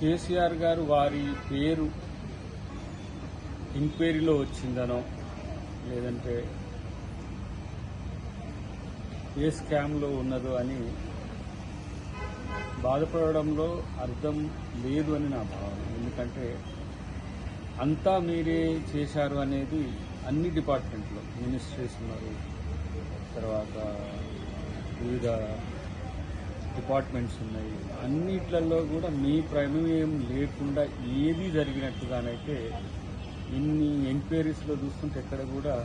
కేసీఆర్ గారు వారి పేరు ఎంక్వైరీలో వచ్చిందనో లేదంటే ఏ స్కామ్లో ఉన్నదో అని బాధపడడంలో అర్థం లేదు అని నా భావన. ఎందుకంటే అంతా మీరే చేశారు అనేది అన్ని డిపార్ట్మెంట్లో మినిస్ట్రీస్ ఉన్నారు, తర్వాత వివిధ డిపార్ట్మెంట్స్ ఉన్నాయి, అన్నిట్లలో కూడా మీ ప్రమేయం లేకుండా ఏది జరిగినట్టుగానైతే ఇన్ని ఎంక్వైరీస్లో చూస్తుంటే ఎక్కడ కూడా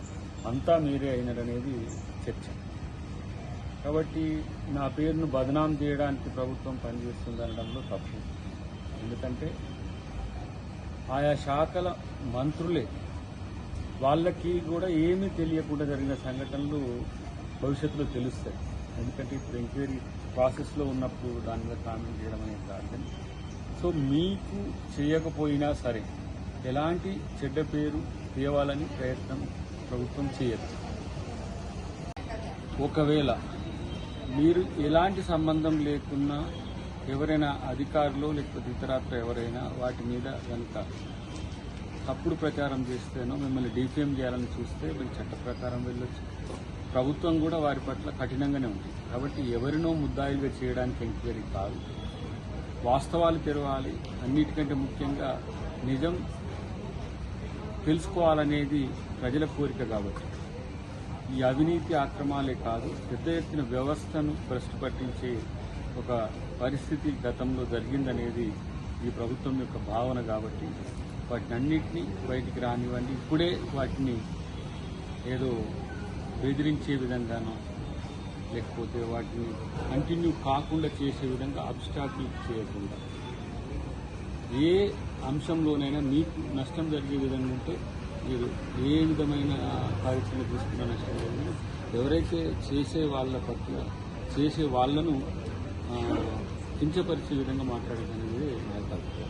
అంతా మీరే అయినారనేది చర్చ. కాబట్టి నా పేరును బదనాం చేయడానికి ప్రభుత్వం పనిచేస్తుందనడంలో తప్పు. ఎందుకంటే ఆయా శాఖల మంత్రులే వాళ్ళకి కూడా ఏమీ తెలియకుండా జరిగిన సంఘటనలు భవిష్యత్తులో తెలుస్తాయి. ఎందుకంటే ఇప్పుడు ఎంక్వైరీ ప్రాసెస్లో ఉన్నప్పుడు దాని మీద కామెంట్ చేయడం అనేది కాదు. సో మీకు చేయకపోయినా సరే ఎలాంటి చెడ్డ పేరు తేవాలని ప్రయత్నం ప్రభుత్వం చేయదు. ఒకవేళ మీరు ఎలాంటి సంబంధం లేకున్నా ఎవరైనా అధికారులు లేకపోతే ఇతరత్ర ఎవరైనా వాటి మీద కనుక తప్పుడు ప్రచారం చేస్తేనో మిమ్మల్ని డిఫేమ్ చేయాలని చూస్తే మీరు చట్ట ప్రకారం వెళ్ళొచ్చు. ప్రభుత్వం కూడా వారి పట్ల కఠినంగానే ఉంది. కాబట్టి ఎవరినో ముద్దాయిలుగా చేయడానికి ఎంక్వైరీ కాదు, వాస్తవాలు తెరవాలి. అన్నిటికంటే ముఖ్యంగా నిజం తెలుసుకోవాలనేది ప్రజల కోరిక. కాబట్టి ఈ అవినీతి అక్రమాలే కాదు, పెద్ద ఎత్తున వ్యవస్థను భ్రష్టు పట్టించే ఒక పరిస్థితి గతంలో జరిగిందనేది ఈ ప్రభుత్వం యొక్క భావన. కాబట్టి వాటిని అన్నింటినీ బయటికి రానివ్వండి. ఇప్పుడే వాటిని ఏదో బెదిరించే విధంగానో లేకపోతే వాటిని కంటిన్యూ కాకుండా చేసే విధంగా అబ్స్టాకిల్ చేయకుండా ఏ అంశంలోనైనా మీకు నష్టం జరిగే విధంగా ఉంటే మీరు ఏ విధమైన కార్యక్రమం తీసుకున్న నష్టం జరిగింది. ఎవరైతే చేసే వాళ్ళ పట్ల చేసే వాళ్లను కించపరిచే విధంగా మాట్లాడేది అనేది నా తప్పు.